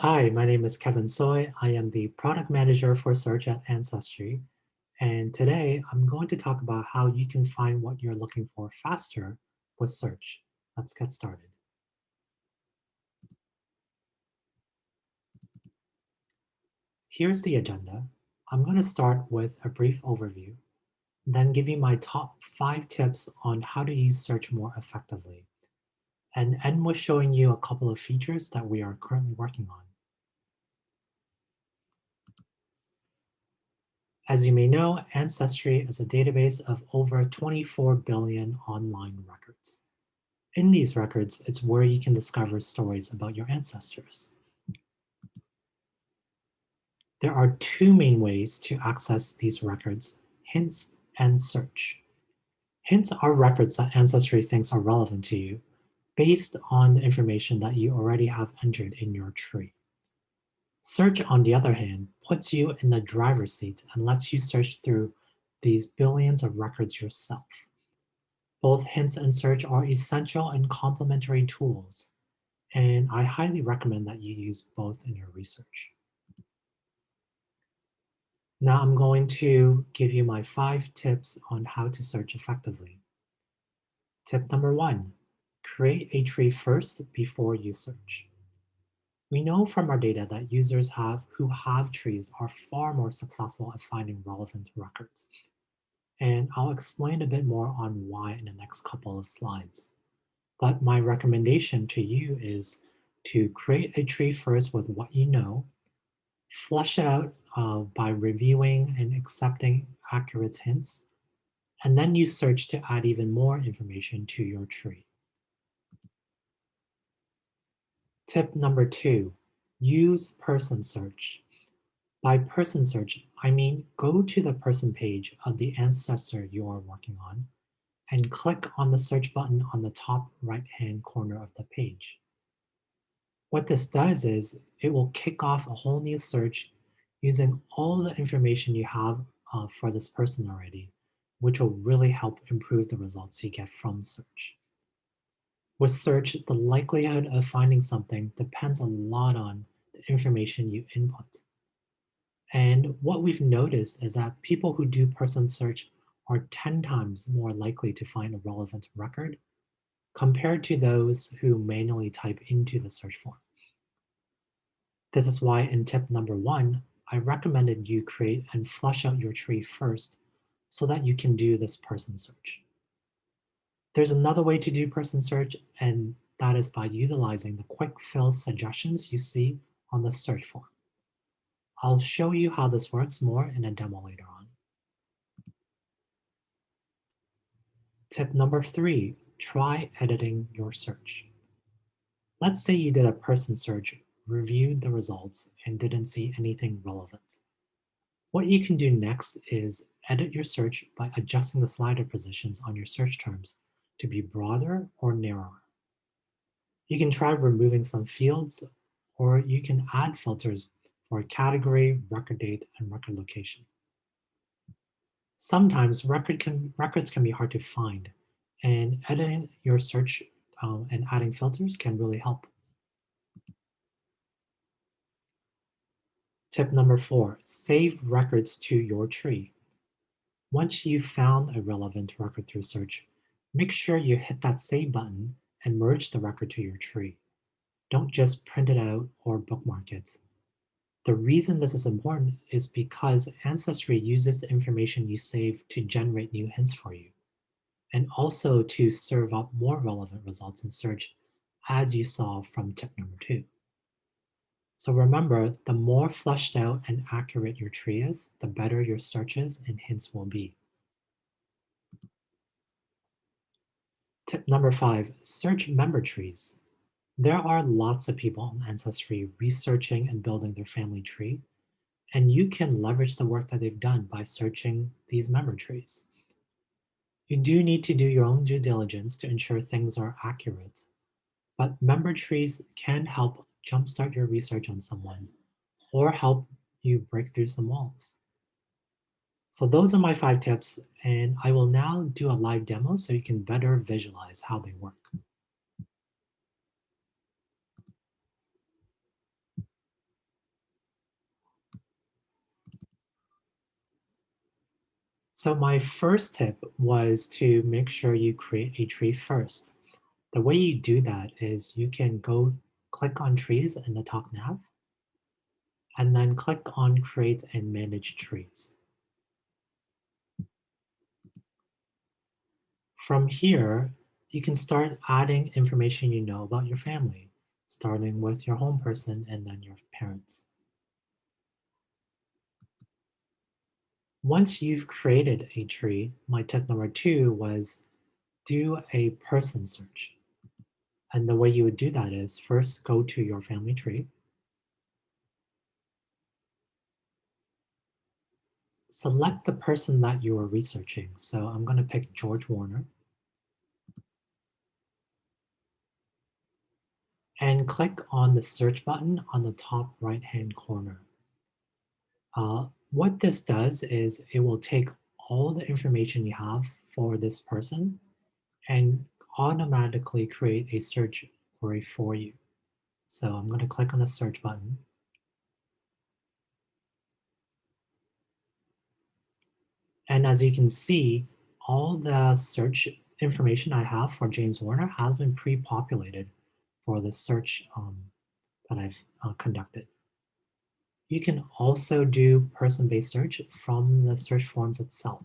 Hi, my name is Kevin Soy. I am the product manager for search at Ancestry. And today I'm going to talk about how you can find what you're looking for faster with search. Let's get started. Here's the agenda. I'm going to start with a brief overview, then give you my top 5 tips on how to use search more effectively, and end with showing you a couple of features that we are currently working on. As you may know, Ancestry is a database of over 24 billion online records. In these records, it's where you can discover stories about your ancestors. There are 2 main ways to access these records: hints and search. Hints are records that Ancestry thinks are relevant to you based on the information that you already have entered in your tree. Search, on the other hand, puts you in the driver's seat and lets you search through these billions of records yourself. Both hints and search are essential and complementary tools, and I highly recommend that you use both in your research. Now I'm going to give you my 5 tips on how to search effectively. Tip number 1, create a tree first before you search. We know from our data that users who have trees are far more successful at finding relevant records. And I'll explain a bit more on why in the next couple of slides. But my recommendation to you is to create a tree first with what you know, flesh it out by reviewing and accepting accurate hints, and then you search to add even more information to your tree. Tip number 2, use person search. By person search, I mean go to the person page of the ancestor you are working on and click on the search button on the top right-hand corner of the page. What this does is it will kick off a whole new search using all the information you have for this person already, which will really help improve the results you get from search. With search, the likelihood of finding something depends a lot on the information you input. And what we've noticed is that people who do person search are 10 times more likely to find a relevant record compared to those who manually type into the search form. This is why in tip number 1, I recommended you create and flesh out your tree first so that you can do this person search. There's another way to do person search, and that is by utilizing the quick fill suggestions you see on the search form. I'll show you how this works more in a demo later on. Tip number 3, try editing your search. Let's say you did a person search, reviewed the results, and didn't see anything relevant. What you can do next is edit your search by adjusting the slider positions on your search terms to be broader or narrower. You can try removing some fields, or you can add filters for category, record date, and record location. Sometimes records can be hard to find, and editing your search and adding filters can really help. Tip number 4, save records to your tree. Once you've found a relevant record through search, make sure you hit that save button and merge the record to your tree. Don't just print it out or bookmark it. The reason this is important is because Ancestry uses the information you save to generate new hints for you, and also to serve up more relevant results in search, as you saw from tip number 2. So remember, the more fleshed out and accurate your tree is, the better your searches and hints will be. Tip number 5, search member trees. There are lots of people on Ancestry researching and building their family tree, and you can leverage the work that they've done by searching these member trees. You do need to do your own due diligence to ensure things are accurate, but member trees can help jumpstart your research on someone or help you break through some walls. So those are my 5 tips, and I will now do a live demo so you can better visualize how they work. So my first tip was to make sure you create a tree first. The way you do that is you can go click on trees in the top nav and then click on create and manage trees. From here, you can start adding information you know about your family, starting with your home person and then your parents. Once you've created a tree, my tip number 2 was do a person search. And the way you would do that is first go to your family tree, select the person that you are researching. So I'm going to pick George Warner and click on the search button on the top right-hand corner. What this does is it will take all the information you have for this person and automatically create a search query for you. So I'm going to click on the search button. And as you can see, all the search information I have for James Warner has been pre-populated for the search that I've conducted. You can also do person-based search from the search forms itself.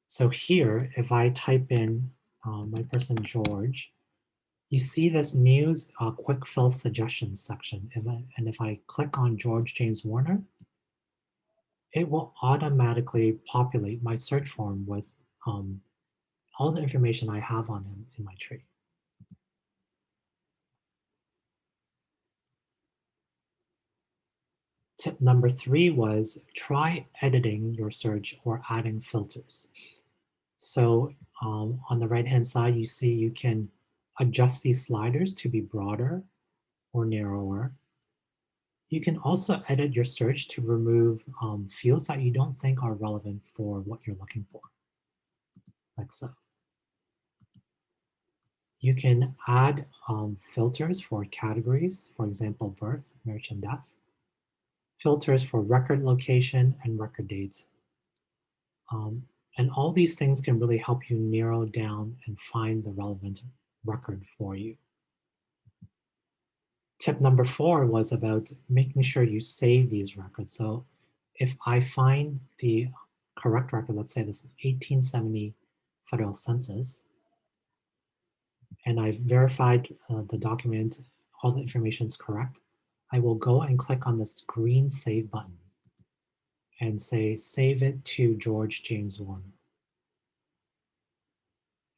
So here, if I type in my person George, you see this new quick fill suggestions section. And if I click on George James Warner, it will automatically populate my search form with all the information I have on him in my tree. Tip number 3 was try editing your search or adding filters. So on the right-hand side, you see you can adjust these sliders to be broader or narrower. You can also edit your search to remove fields that you don't think are relevant for what you're looking for, like so. You can add filters for categories, for example, birth, marriage, and death. Filters for record location and record dates. And all these things can really help you narrow down and find the relevant record for you. Tip number 4 was about making sure you save these records. So if I find the correct record, let's say this is 1870 federal census, and I've verified the document, all the information is correct, I will go and click on this green save button and say, save it to George James Warner.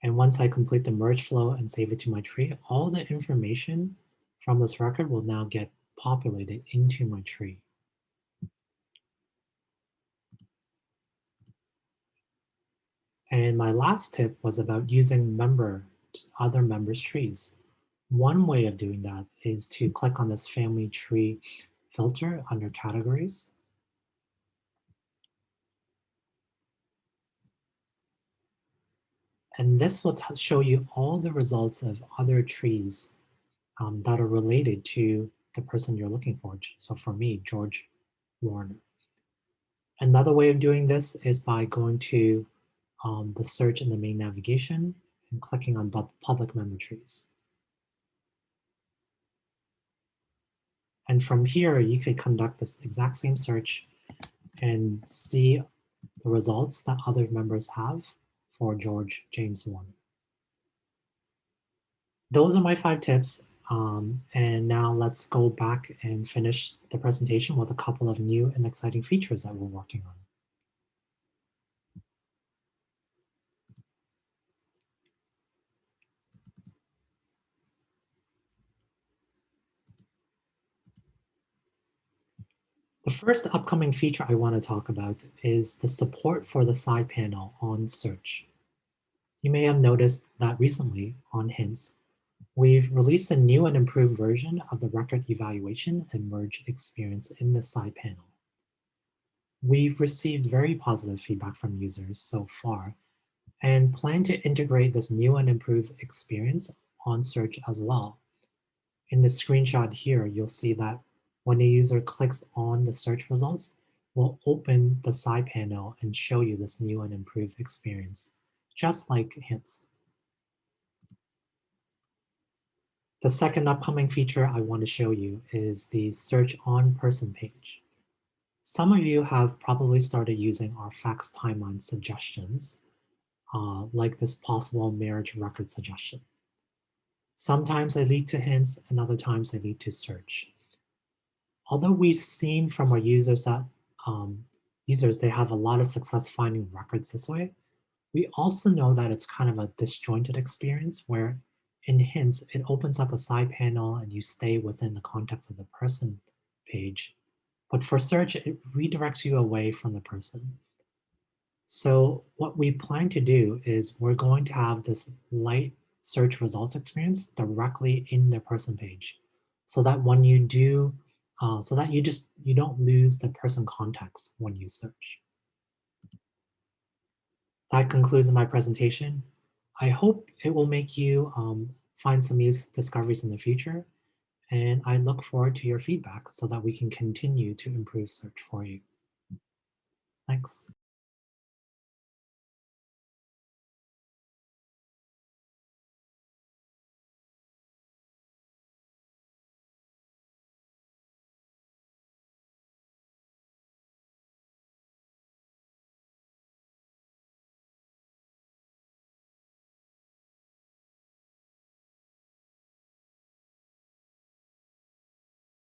And once I complete the merge flow and save it to my tree, all the information from this record will now get populated into my tree. And my last tip was about using other members' trees. One way of doing that is to click on this family tree filter under categories. And this will show you all the results of other trees that are related to the person you're looking for. So for me, George Warner. Another way of doing this is by going to the search in the main navigation and clicking on public member trees. And from here, you could conduct this exact same search and see the results that other members have for George James Warner. Those are my 5 tips. And now let's go back and finish the presentation with a couple of new and exciting features that we're working on. The first upcoming feature I want to talk about is the support for the side panel on search. You may have noticed that recently on Hints, we've released a new and improved version of the record evaluation and merge experience in the side panel. We've received very positive feedback from users so far and plan to integrate this new and improved experience on search as well. In the screenshot here, you'll see that when a user clicks on the search results, will open the side panel and show you this new and improved experience, just like hints. The second upcoming feature I want to show you is the Search on Person page. Some of you have probably started using our fax timeline suggestions, like this possible marriage record suggestion. Sometimes they lead to hints and other times they lead to search. Although we've seen from our users that they have a lot of success finding records this way, we also know that it's kind of a disjointed experience where in hints, it opens up a side panel and you stay within the context of the person page. But for search, it redirects you away from the person. So what we plan to do is we're going to have this light search results experience directly in the person page so that when you do, so that you don't lose the person context when you search. That concludes my presentation. I hope it will make you find some new discoveries in the future, and I look forward to your feedback so that we can continue to improve search for you. Thanks.